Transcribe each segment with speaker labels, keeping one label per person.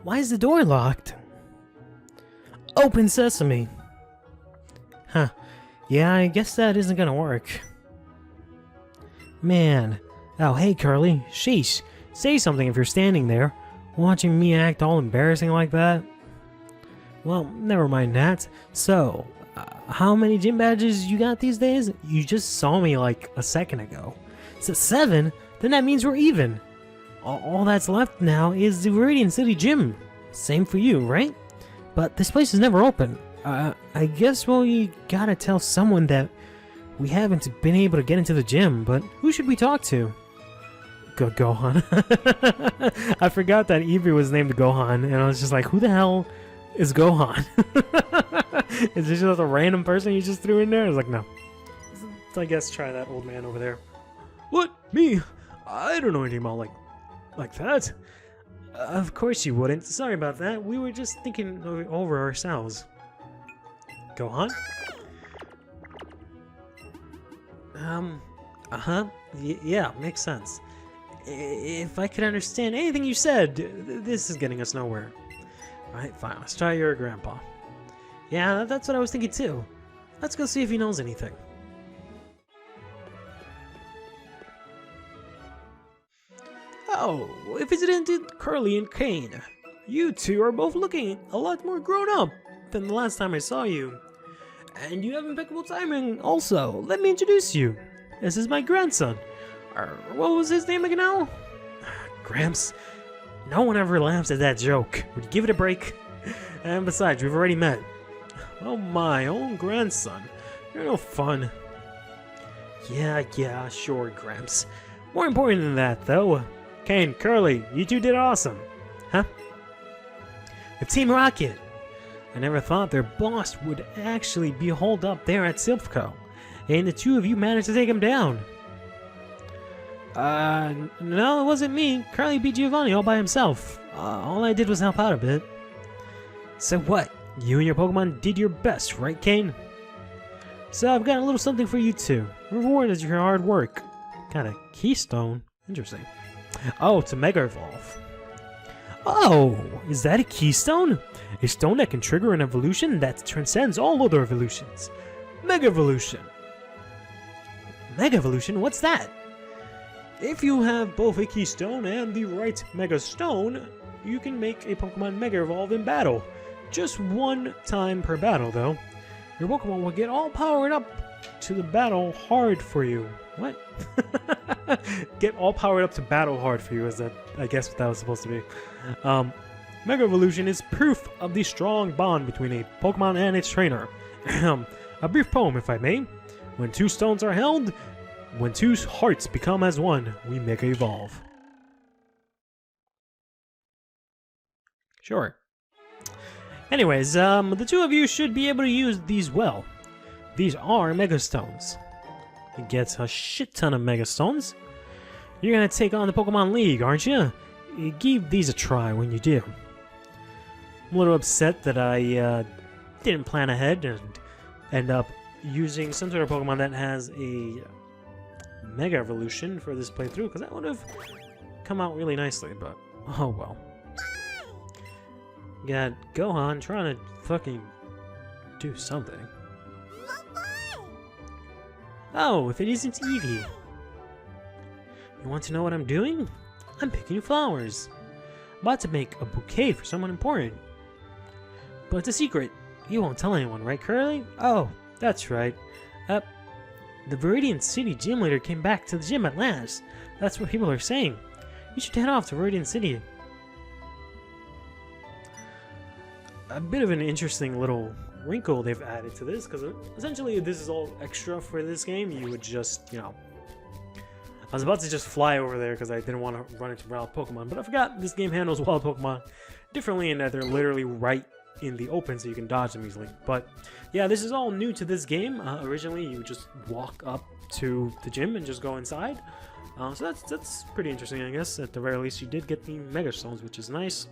Speaker 1: Why is the door locked? Open sesame. Huh. Yeah, I guess that isn't gonna work. Man. Oh, hey, Curly. Sheesh. Say something if you're standing there. Watching me act all embarrassing like that? Well, never mind that. So, how many gym badges you got these days? You just saw me like a second ago. So 7? Then that means we're even. All that's left now is the Viridian City Gym. Same for you, right? But this place is never open. I guess we gotta tell someone that we haven't been able to get into the gym, but who should we talk to? Gohan. I forgot that Eevee was named Gohan, and I was just like, who the hell is Gohan? Is this just a random person you just threw in there? I was like, no. So I guess try that old man over there. What? Me? I don't know anything about like that. Of course you wouldn't. Sorry about that. We were just thinking over ourselves. Gohan? Yeah, makes sense. If I could understand anything you said, this is getting us nowhere. Alright, fine. Let's try your grandpa. Yeah, that's what I was thinking too. Let's go see if he knows anything. Oh, if it's indeed Curly and Kane. You two are both looking a lot more grown up than the last time I saw you. And you have impeccable timing also. Let me introduce you. This is my grandson. What was his name again now? Gramps. No one ever laughs at that joke. Would you give it a break? And besides, we've already met. Oh, my own grandson. You're no fun. Yeah, sure, Gramps. More important than that, though. Kane, Curly, you two did awesome. Huh? The Team Rocket. I never thought their boss would actually be holed up there at Silphco. And the two of you managed to take him down. No, it wasn't me. Curly beat Giovanni all by himself. All I did was help out a bit. So what? You and your Pokemon did your best, right, Kane? So I've got a little something for you too. Reward is your hard work. Got a keystone. Interesting. Oh, it's a Mega Evolve. Oh, is that a keystone? A stone that can trigger an evolution that transcends all other evolutions. Mega Evolution. Mega Evolution? What's that? If you have both a keystone and the right Mega Stone, you can make a Pokemon Mega Evolve in battle. Just one time per battle, though. Your Pokemon will get all powered up to the battle hard for you. What? Get all powered up to battle hard for you, is that, I guess, what that was supposed to be. Mega Evolution is proof of the strong bond between a Pokemon and its trainer. A brief poem, if I may. When two stones are held, when two hearts become as one, we Mega Evolve. Sure. Anyways, the two of you should be able to use these well. These are Mega Stones. You get a shit ton of Mega Stones. You're gonna take on the Pokemon League, aren't you? Give these a try when you do. I'm a little upset that I didn't plan ahead and end up using some sort of Pokemon that has a Mega Evolution for this playthrough, because that would have come out really nicely, but oh well. Got Gohan trying to fucking do something. Oh, if it isn't Eevee. You want to know what I'm doing? I'm picking flowers. I'm about to make a bouquet for someone important. But it's a secret. You won't tell anyone, right, Curly? Oh, that's right. The Viridian City gym leader came back to the gym at last. That's what people are saying. You should head off to Viridian City. A bit of an interesting little wrinkle they've added to this, because essentially this is all extra for this game. You would just, you know... I was about to just fly over there because I didn't want to run into wild Pokemon, but I forgot this game handles wild Pokemon differently in that they're literally right in the open so you can dodge them easily. But yeah, this is all new to this game. Originally you just walk up to the gym and just go inside. So that's pretty interesting, I guess. At the very least you did get the Mega Stones, which is nice.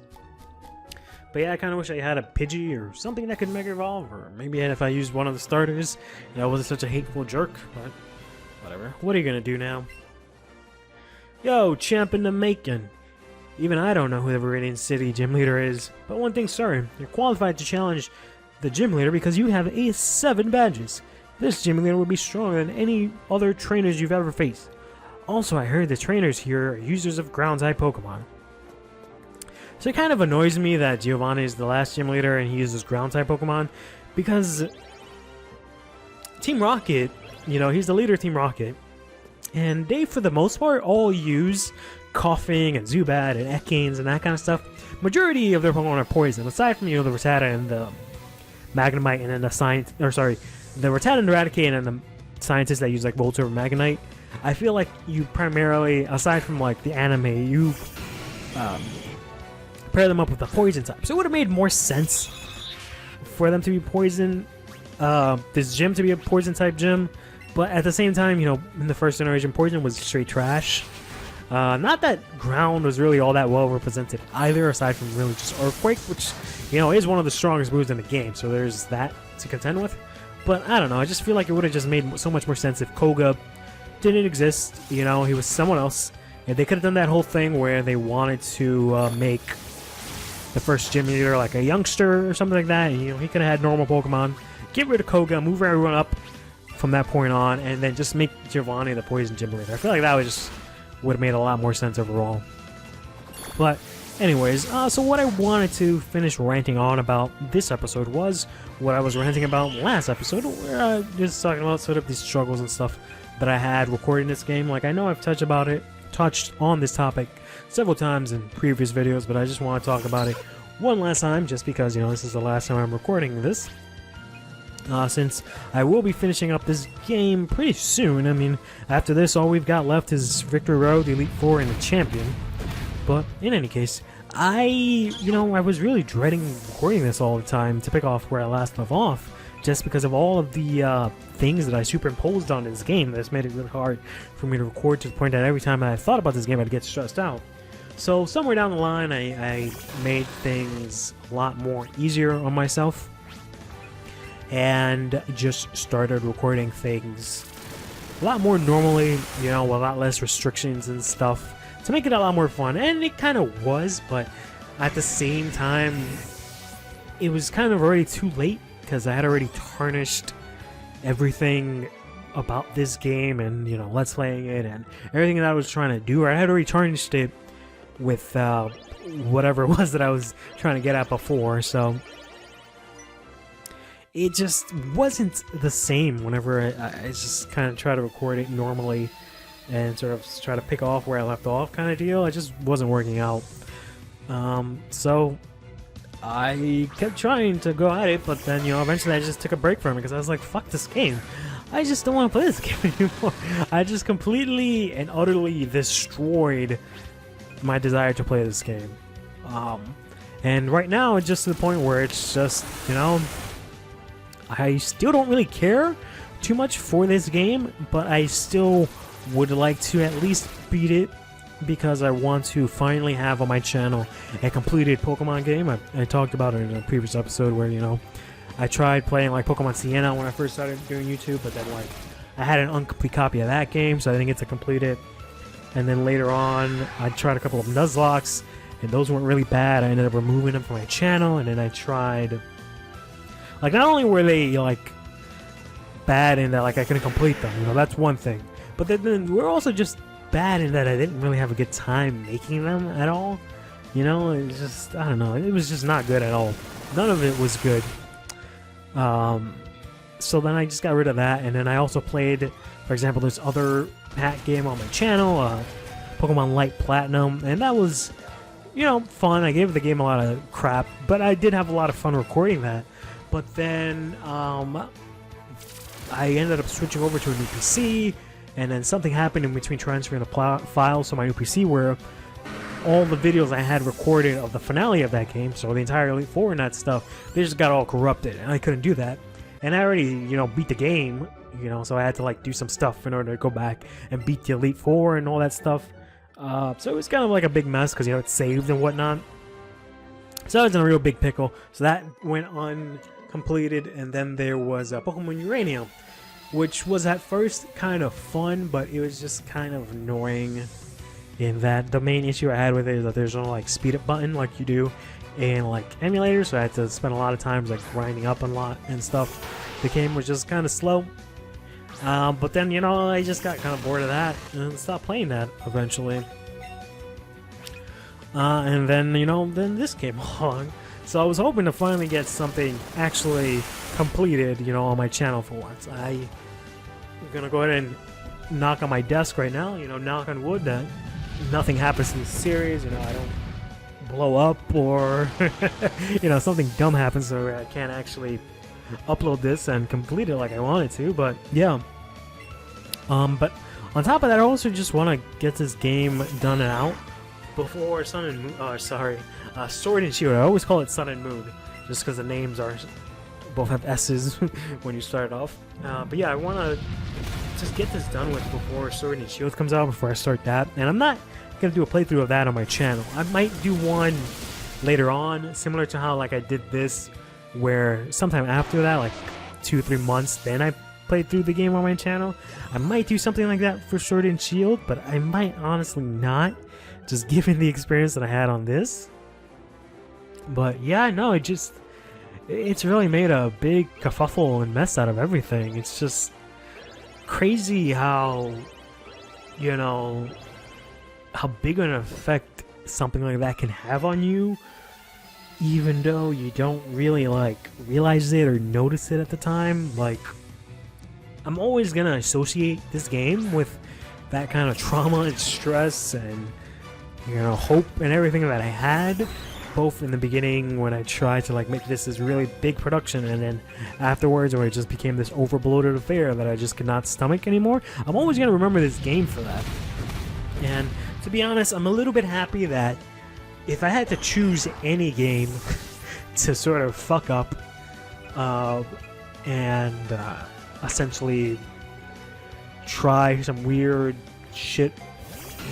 Speaker 1: But yeah, I kind of wish I had a Pidgey or something that could Mega Evolve, or maybe if I used one of the starters, you know, I wasn't such a hateful jerk, but whatever. What are you gonna do now? Yo, champ in the making. Even I don't know who the Viridian City gym leader is, but one thing's certain, you're qualified to challenge the gym leader because you have 7 badges. This gym leader will be stronger than any other trainers you've ever faced. Also, I heard the trainers here are users of ground-type Pokemon. So it kind of annoys me that Giovanni is the last gym leader and he uses ground-type Pokemon, because Team Rocket, you know, he's the leader of Team Rocket, and they, for the most part, all use Coughing and Zubat and Ekans and that kind of stuff. Majority of their Pokemon are poison, aside from, you know, the Rattata and the Magnemite, and then the the Rattata and the Raticate and the scientists that use like Voltorb and Magnemite. I feel like you primarily, aside from like the anime, you pair them up with the poison type. So it would have made more sense for them to be poison, this gym to be a poison type gym. But at the same time, you know, in the first generation, poison was straight trash. Not that ground was really all that well represented either, aside from really just Earthquake, which, you know, is one of the strongest moves in the game, so there's that to contend with. But I don't know, I just feel like it would have just made so much more sense if Koga didn't exist, you know, he was someone else. And they could have done that whole thing where they wanted to make the first gym leader like a youngster or something like that, and, you know, he could have had normal Pokemon, get rid of Koga, move everyone up from that point on, and then just make Giovanni the poison gym leader. I feel like that would have made a lot more sense overall. But anyways, so what I wanted to finish ranting on about this episode was what I was ranting about last episode, where I was just talking about sort of these struggles and stuff that I had recording this game. Like, I know I've touched on this topic several times in previous videos, but I just want to talk about it one last time, just because, you know, this is the last time I'm recording this. Since I will be finishing up this game pretty soon. I mean, after this, all we've got left is Victory Road, the Elite Four, and the Champion. But in any case, I was really dreading recording this all the time to pick off where I last left off, just because of all of the things that I superimposed on this game. That's made it really hard for me to record, to the point that every time I thought about this game, I'd get stressed out. So somewhere down the line, I made things a lot more easier on myself, and just started recording things a lot more normally, you know, with a lot less restrictions and stuff, to make it a lot more fun. And it kind of was, but at the same time, it was kind of already too late, because I had already tarnished everything about this game and, you know, Let's Playing it and everything that I was trying to do. I had already tarnished it with whatever it was that I was trying to get at before, so it just wasn't the same whenever I just kind of try to record it normally and sort of try to pick off where I left off kind of deal. It just wasn't working out. So I kept trying to go at it, but then, you know, eventually I just took a break from it, because I was like, fuck this game. I just don't want to play this game anymore. I just completely and utterly destroyed my desire to play this game. And right now it's just to the point where it's just, you know, I still don't really care too much for this game, but I still would like to at least beat it, because I want to finally have on my channel a completed Pokemon game. I talked about it in a previous episode where, you know, I tried playing like Pokemon Sienna when I first started doing YouTube, but then like I had an incomplete copy of that game, so I didn't get to complete it. And then later on, I tried a couple of Nuzlocks, and those weren't really bad. I ended up removing them from my channel, and then I tried, like, not only were they like bad in that like I couldn't complete them, you know, that's one thing, but then we're also just bad in that I didn't really have a good time making them at all. You know, it was just, I don't know, it was just not good at all. None of it was good. So then I just got rid of that, and then I also played, for example, this other hack game on my channel, Pokemon Light Platinum, and that was, you know, fun. I gave the game a lot of crap, but I did have a lot of fun recording that. But then I ended up switching over to a new PC, and then something happened in between transferring the files to my new PC, where all the videos I had recorded of the finale of that game, so the entire Elite Four and that stuff, they just got all corrupted, and I couldn't do that. And I already, you know, beat the game, you know, so I had to like do some stuff in order to go back and beat the Elite Four and all that stuff. So it was kind of like a big mess, because, you know, it's saved and whatnot. So I was in a real big pickle. So that went uncompleted, and then there was Pokemon Uranium, which was at first kind of fun, but it was just kind of annoying in that the main issue I had with it is that there's no like speed up button like you do in like emulators, so I had to spend a lot of times like grinding up a lot and stuff. The game was just kind of slow, but then I just got kind of bored of that and stopped playing that eventually. And then then this came along, so I was hoping to finally get something actually completed on my channel for once. I'm gonna go ahead and knock on my desk right now, knock on wood that nothing happens in this series, I don't blow up or something dumb happens so I can't actually upload this and complete it like I wanted to. But yeah, but on top of that, I also just want to get this game done and out before Sun and Moon, Sword and Shield. I always call it Sun and Moon just because the names both have S's when you start off. But yeah, I want to just get this done with before Sword and Shield comes out, before I start that. And I'm not gonna do a playthrough of that on my channel. I might do one later on, similar to how like I did this, where sometime after that, like 2-3 months, then I played through the game on my channel. I might do something like that for Sword and Shield, but I might honestly not, just given the experience that I had on this. But yeah, no, it's really made a big kerfuffle and mess out of everything. It's just crazy how how big an effect something like that can have on you, even though you don't really like realize it or notice it at the time. Like, I'm always gonna associate this game with that kind of trauma and stress and hope and everything that I had, both in the beginning when I tried to like make this really big production, and then afterwards where it just became this overbloated affair that I just could not stomach anymore. I'm always gonna remember this game for that. And to be honest, I'm a little bit happy that if I had to choose any game to sort of fuck up and essentially try some weird shit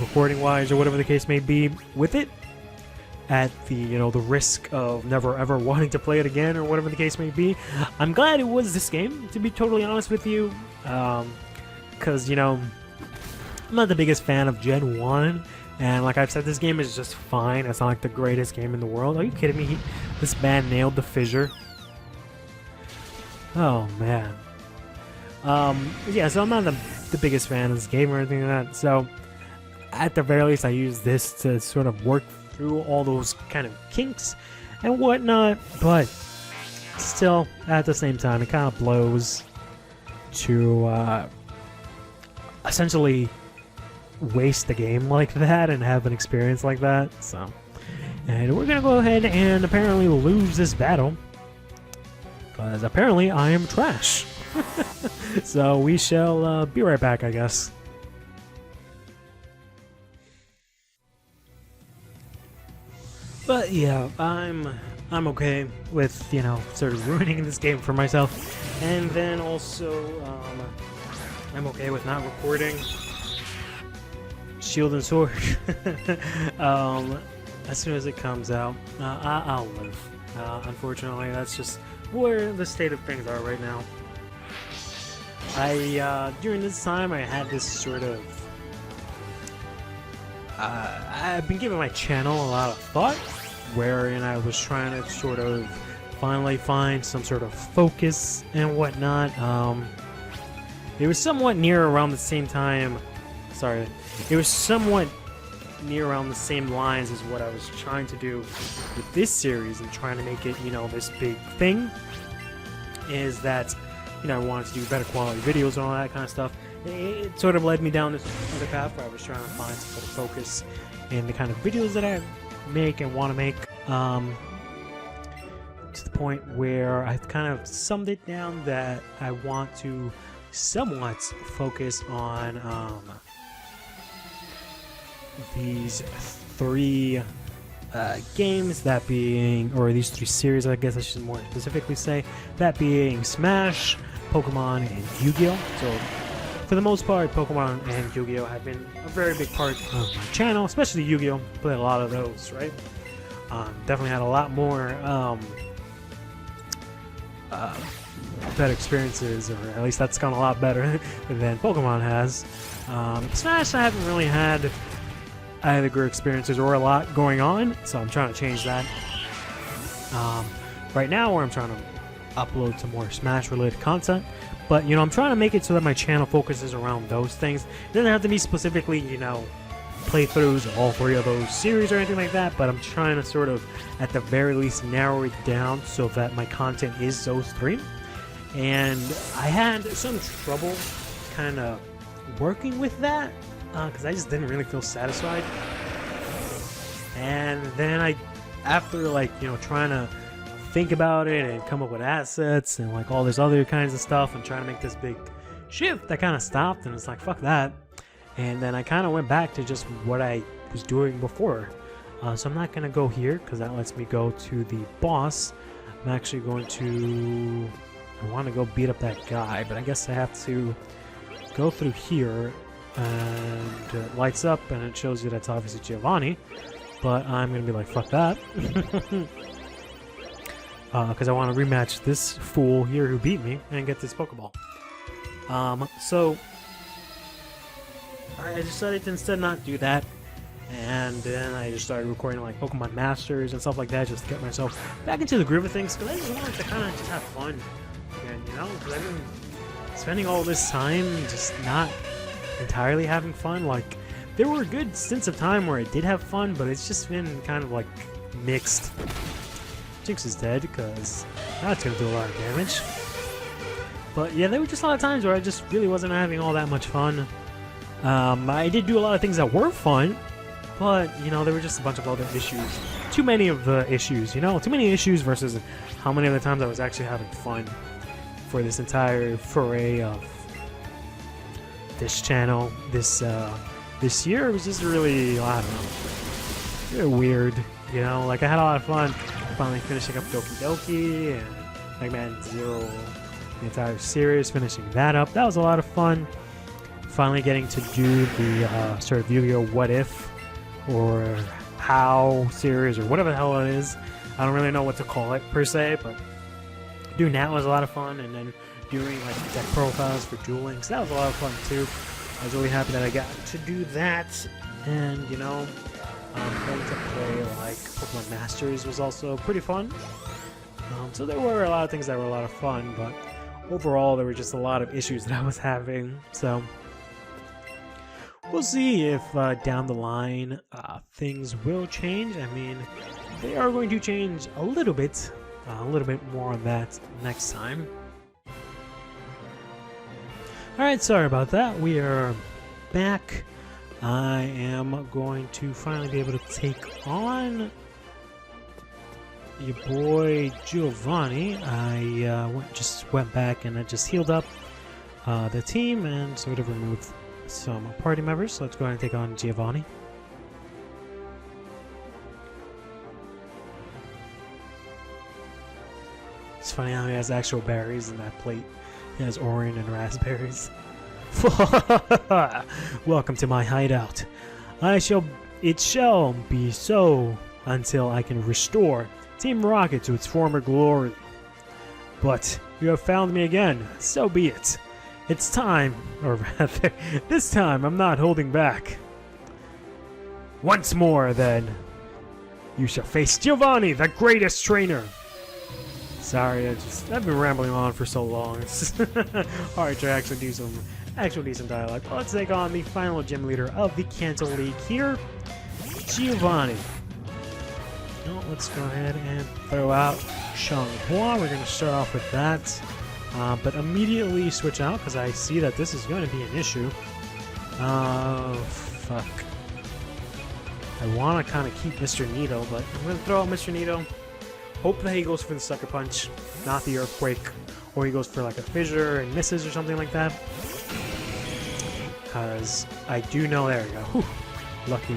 Speaker 1: recording wise or whatever the case may be with it, at the the risk of never ever wanting to play it again or whatever the case may be, I'm glad it was this game, to be totally honest with you, because I'm not the biggest fan of Gen 1, and like I've said, this game is just fine. It's not like the greatest game in the world. Are you kidding me? This man nailed the fissure. Oh man. Yeah, so I'm not the biggest fan of this game or anything like that, so at the very least I use this to sort of work through all those kind of kinks and whatnot, but still at the same time it kind of blows to essentially waste the game like that and have an experience like that. So, and we're gonna go ahead and apparently lose this battle because apparently I am trash. So we shall be right back, I guess. But yeah, I'm okay with sort of ruining this game for myself, and then also I'm okay with not recording Shield and Sword as soon as it comes out. I'll live. Unfortunately, that's just where the state of things are right now. During this time I had this sort of I've been giving my channel a lot of thought, wherein I was trying to sort of finally find some sort of focus and whatnot. It was somewhat near around the same time. Sorry, it was somewhat near around the same lines as what I was trying to do with this series and trying to make it, this big thing. Is that, I wanted to do better quality videos and all that kind of stuff. It sort of led me down this other path where I was trying to find some sort of focus in the kind of videos that I make and want to make, to the point where I've kind of summed it down that I want to somewhat focus on these three games, that being, or these three series, I guess I should more specifically say, that being Smash, Pokemon, and Yu-Gi-Oh! So for the most part, Pokemon and Yu-Gi-Oh! Have been a very big part of my channel, especially Yu-Gi-Oh! Played a lot of those, right? Definitely had a lot more better experiences, or at least that's gone a lot better than Pokemon has. Smash, I haven't really had either good experiences or a lot going on, so I'm trying to change that. Right now, where I'm trying to upload some more Smash-related content, but you know, I'm trying to make it so that my channel focuses around those things. It doesn't have to be specifically, you know, playthroughs of all 3 of those series or anything like that, but I'm trying to sort of, at the very least, narrow it down so that my content is those 3. And I had some trouble kind of working with that because I just didn't really feel satisfied. And then after like, you know, trying to think about it and come up with assets and like all this other kinds of stuff and trying to make this big shift, I kind of stopped and it's like, fuck that. And then I kind of went back to just what I was doing before. So I'm not going to go here because that lets me go to the boss. I'm actually going to... I want to go beat up that guy, but I guess I have to go through here, and it lights up, and it shows you that's obviously Giovanni, but I'm going to be like, fuck that, because I want to rematch this fool here who beat me and get this Pokeball. So, I decided to instead not do that, and then I just started recording like Pokemon Masters and stuff like that, just to get myself back into the groove of things, because I just wanted to kind of just have fun. And, you know, because I've been spending all this time just not entirely having fun. Like, there were good stints of time where I did have fun, but it's just been kind of like mixed. Jinx is dead because that's going to do a lot of damage. But yeah, there were just a lot of times where I just really wasn't having all that much fun. I did do a lot of things that were fun, but, you know, there were just a bunch of other issues. Too many of the issues, you know? Too many issues versus how many of the times I was actually having fun. For this entire foray of this channel, this year, it was just really, I don't know, really weird, you know. Like, I had a lot of fun finally finishing up Doki Doki and Mega Man Zero, the entire series, finishing that up. That was a lot of fun. Finally getting to do the sort of Yu-Gi-Oh! What If or How series or whatever the hell it is. I don't really know what to call it per se, but doing that was a lot of fun, and then doing like deck profiles for Duel Links, that was a lot of fun too. I was really happy that I got to do that, and you know, going to play like Pokemon Masters was also pretty fun. So there were a lot of things that were a lot of fun, but overall there were just a lot of issues that I was having. So we'll see if down the line things will change. I mean, they are going to change a little bit. A little bit more on that next time. Alright, sorry about that. We are back. I am going to finally be able to take on your boy Giovanni. I just went back and I just healed up the team and sort of removed some party members. So let's go ahead and take on Giovanni. It's funny how he has actual berries in that plate. He has orange and raspberries. Welcome to my hideout. It shall be so until I can restore Team Rocket to its former glory. But you have found me again, so be it. It's time, or rather, this time I'm not holding back. Once more, then, you shall face Giovanni, the greatest trainer. Sorry, I've been rambling on for so long. It's hard to actually do some actual decent dialogue. Well, let's take on the final gym leader of the Kanto League here, Giovanni. No, let's go ahead and throw out Shanghua. We're going to start off with that, but immediately switch out because I see that this is going to be an issue. Oh, fuck. I want to kind of keep Mr. Nito, but I'm going to throw out Mr. Nito. Hope that he goes for the Sucker Punch, not the Earthquake, or he goes for like a Fissure and misses or something like that. Because I do know, there we go. Whew, lucky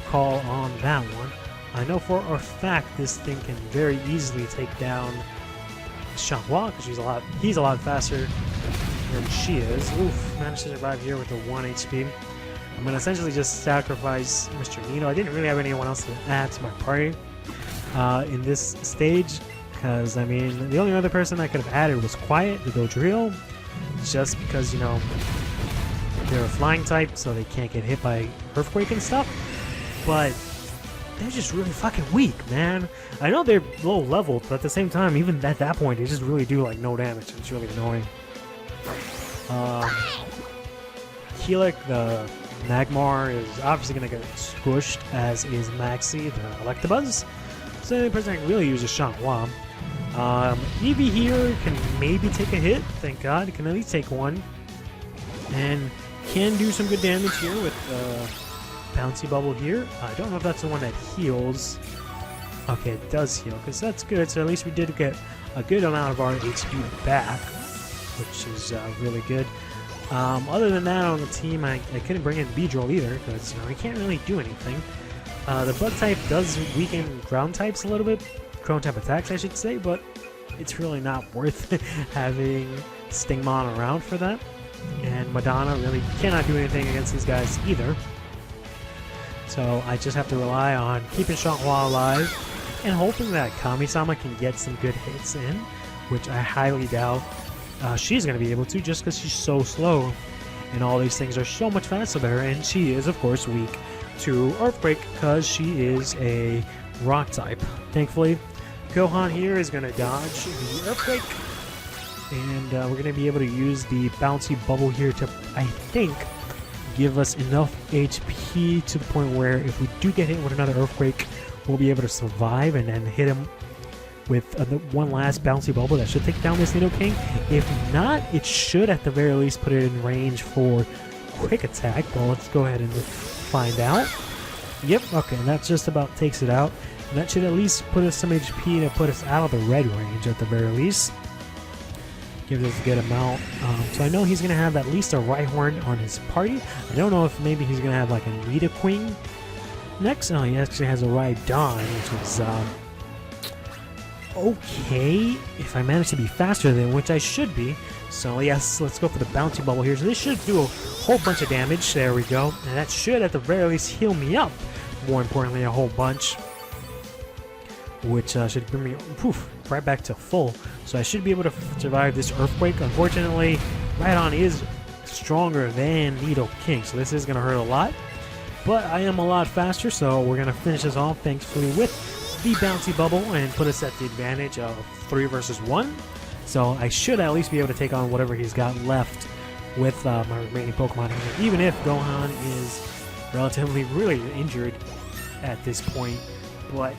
Speaker 1: call on that one. I know for a fact this thing can very easily take down Shanghua, because he's a lot faster than she is. Oof, managed to survive here with a 1 HP. I'm going to essentially just sacrifice Mr. Nito. I didn't really have anyone else to add to my party in this stage, because I mean the only other person I could have added was Quiet, the Dodrio, just because, you know, they're a flying type, so they can't get hit by Earthquake and stuff. but they're just really fucking weak, man. I know they're low leveled, but at the same time, even at that point, they just really do like no damage. It's really annoying. Keelik, the Magmar, is obviously going to get squished, as is Maxi, the Electabuzz. So the only person that can really use is Shanghua. Eevee here can maybe take a hit, thank God. It can at least take one. And can do some good damage here with Bouncy Bubble here. I don't know if that's the one that heals. Okay, it does heal, because that's good. So at least we did get a good amount of our HP back, which is really good. Other than that, on the team, I couldn't bring in Beedrill either, because he can't really do anything. The Bug type does weaken ground types a little bit, ground type attacks I should say, but it's really not worth having Stingmon around for that. And Madonna really cannot do anything against these guys either. So I just have to rely on keeping Shanghua alive and hoping that Kami-sama can get some good hits in, which I highly doubt she's going to be able to, just because she's so slow and all these things are so much faster than her, and she is of course weak to Earthquake because she is a rock type. Thankfully, Gohan here is going to dodge the Earthquake, and we're going to be able to use the Bouncy Bubble here to, I think, give us enough HP to the point where if we do get hit with another Earthquake, we'll be able to survive and then hit him with one last Bouncy Bubble that should take down this Nidoking. If not, it should at the very least put it in range for Quick Attack. Well, let's go ahead and find out. Yep, okay, and that just about takes it out. And that should at least put us some HP to put us out of the red range at the very least. Gives us a good amount. So I know he's going to have at least a Rhyhorn on his party. I don't know if maybe he's going to have like a Nidoqueen next. Oh, he actually has a Rhydon, which is okay if I manage to be faster than, which I should be. So yes, let's go for the Bouncy Bubble here. So this should do a whole bunch of damage. There we go. And that should at the very least heal me up. More importantly, a whole bunch. Which should bring me right back to full. So I should be able to survive this Earthquake. Unfortunately, Rhydon is stronger than Nidoking, so this is going to hurt a lot. But I am a lot faster, so we're going to finish this off thankfully with the Bouncy Bubble and put us at the advantage of 3 versus 1. So I should at least be able to take on whatever he's got left with my remaining Pokemon here, even if Gohan is relatively really injured at this point. But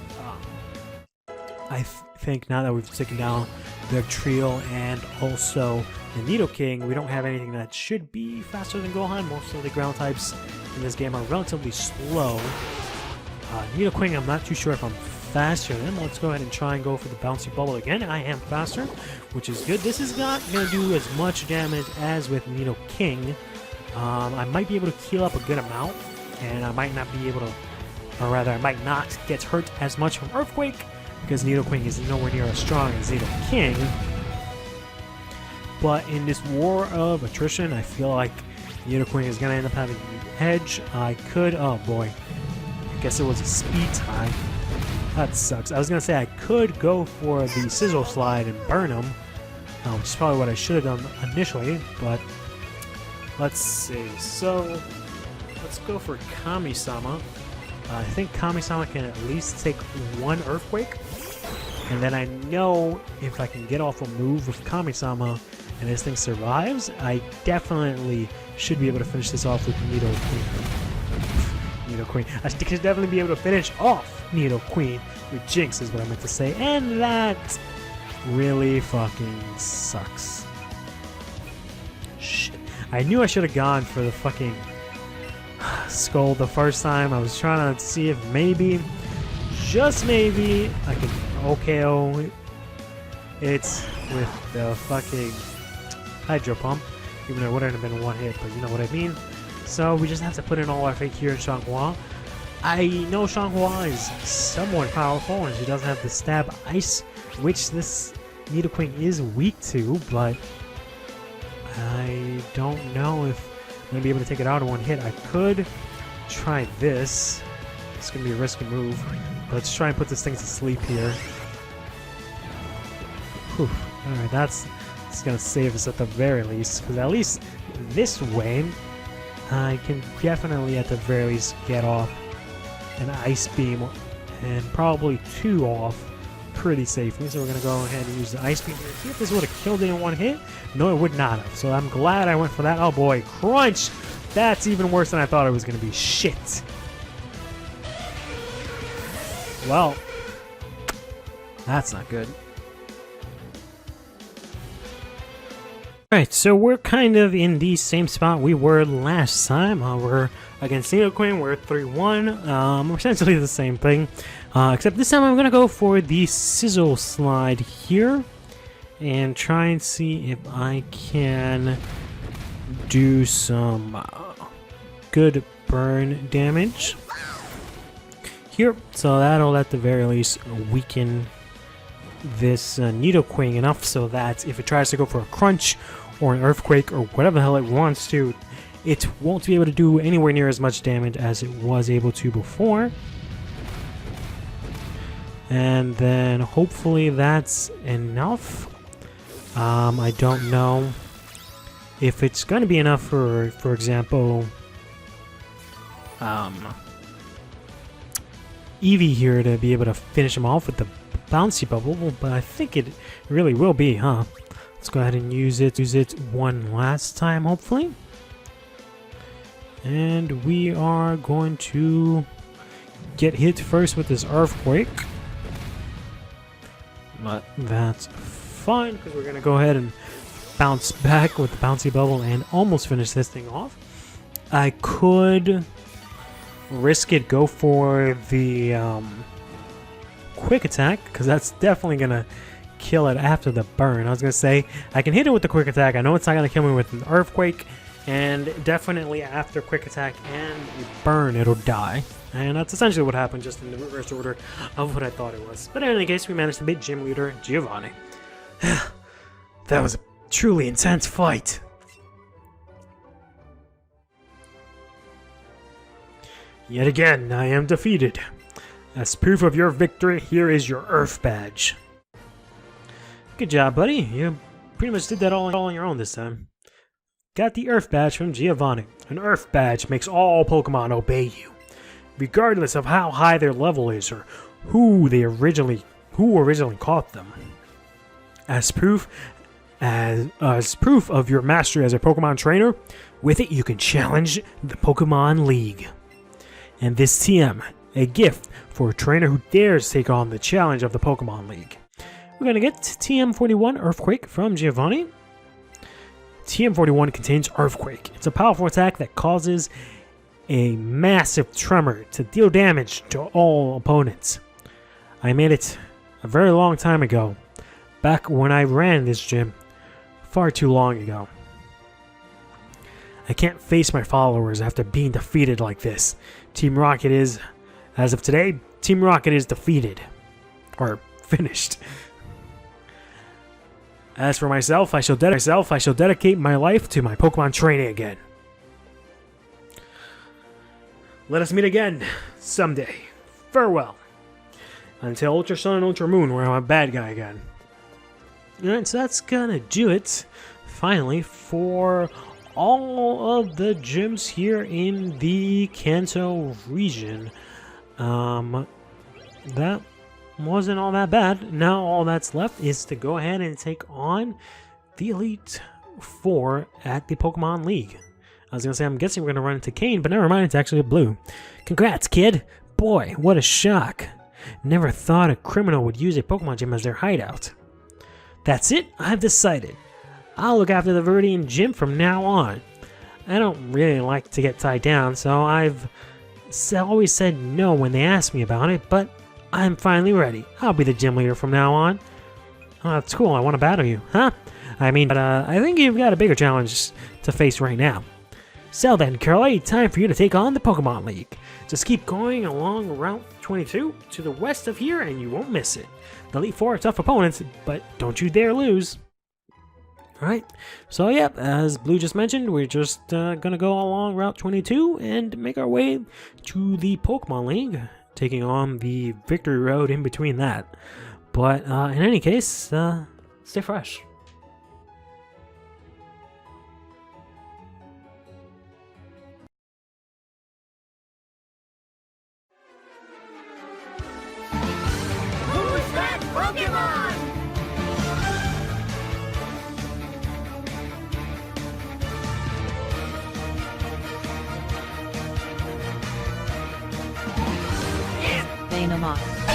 Speaker 1: I think now that we've taken down the trio and also the Nidoking, we don't have anything that should be faster than Gohan. Most of the ground types in this game are relatively slow. Nidoking, I'm not too sure if I'm faster than. Let's go ahead and try and go for the Bouncy Bubble again. I am faster, which is good. This is not going to do as much damage as with Nidoking. I might be able to heal up a good amount, and I might not be able to, or rather, I might not get hurt as much from Earthquake, because Nidoking is nowhere near as strong as Nidoking. But in this war of attrition, I feel like Nidoking is going to end up having the edge. I could, oh boy, I guess it was a speed tie. That sucks. I was going to say I could go for the Sizzle Slide and burn him, which is probably what I should have done initially, but let's see. So, let's go for Kami-sama. I think Kami-sama can at least take one Earthquake, and then I know if I can get off a move with Kami-sama and this thing survives, I definitely should be able to finish this off with Nidoqueen. I should definitely be able to finish off Nidoqueen with Jinx is what I meant to say, and that really fucking sucks. Shit. I knew I should have gone for the fucking Skull the first time. I was trying to see if maybe, just maybe, I could OKO it's with the fucking Hydro Pump, even though it wouldn't have been one hit, but you know what I mean. So we just have to put in all our fate here in Shanghua. I know Shanghua is somewhat powerful and she doesn't have the Stab Ice, which this Nidoqueen is weak to, but I don't know if I'm going to be able to take it out in one hit. I could try this. It's going to be a risky move. Let's try and put this thing to sleep here. Whew. Alright, that's going to save us at the very least, because at least this way I can definitely at the very least get off an Ice Beam and probably 2 off pretty safely. So we're going to go ahead and use the Ice Beam here. See if this would have killed it in one hit. No, it would not have. So I'm glad I went for that. Oh boy, crunch! That's even worse than I thought it was going to be. Shit. Well, that's not good. Alright, so we're kind of in the same spot we were last time. We're against Nidoqueen, we're 3-1. We're essentially the same thing. Except this time I'm going to go for the Sizzle Slide here. And try and see if I can do some good burn damage here. So that'll at the very least weaken this Nidoqueen enough so that if it tries to go for a crunch or an earthquake or whatever the hell it wants to, it won't be able to do anywhere near as much damage as it was able to before. And then hopefully that's enough. I don't know if it's going to be enough for example, Eevee here to be able to finish him off with the bouncy bubble, but I think it really will be, huh? Let's go ahead and use it one last time, hopefully. And we are going to get hit first with this earthquake. But that's fine, because we're going to go ahead and bounce back with the bouncy bubble and almost finish this thing off. I could risk it, go for the quick attack, because that's definitely going to kill it after the burn. I was going to say, I can hit it with the quick attack. I know it's not going to kill me with an earthquake, and definitely after quick attack and burn, it'll die. And that's essentially what happened, just in the reverse order of what I thought it was. But in any case, we managed to beat gym leader Giovanni. That was a truly intense fight. Yet again, I am defeated. As proof of your victory, here is your Earth Badge. Good job, buddy. You pretty much did that all on your own this time. Got the Earth Badge from Giovanni. An Earth Badge makes all Pokemon obey you, regardless of how high their level is or who originally caught them. As proof of your mastery as a Pokemon trainer, with it you can challenge the Pokemon League. And this TM, a gift for a trainer who dares take on the challenge of the Pokemon League. We're going to get TM41 Earthquake from Giovanni. TM41 contains Earthquake. It's a powerful attack that causes a massive tremor to deal damage to all opponents. I made it a very long time ago, back when I ran this gym, far too long ago. I can't face my followers after being defeated like this. Team Rocket is, as of today, Team Rocket is defeated. Or finished. As for myself, I shall dedicate my life to my Pokemon training again. Let us meet again, someday. Farewell. Until Ultra Sun and Ultra Moon, where I'm a bad guy again. Alright, so that's gonna do it, finally, for all of the gyms here in the Kanto region. That wasn't all that bad. Now all that's left is to go ahead and take on the Elite Four at the Pokemon League. I was gonna say, I'm guessing we're gonna run into Kane, but never mind, it's actually a Blue. Congrats, kid! Boy, what a shock. Never thought a criminal would use a Pokemon gym as their hideout. That's it, I've decided. I'll look after the Viridian gym from now on. I don't really like to get tied down, so I've always said no when they ask me about it, but I'm finally ready. I'll be the gym leader from now on. Oh, that's cool, I want to battle you, huh? I mean, but I think you've got a bigger challenge to face right now. So then, Curly, time for you to take on the Pokemon League. Just keep going along Route 22 to the west of here and you won't miss it. The Elite Four are tough opponents, but don't you dare lose. Alright, so yep, as Blue just mentioned, we're just gonna go along Route 22 and make our way to the Pokemon League, taking on the Victory Road in between that. But in any case, stay fresh.
Speaker 2: say no more.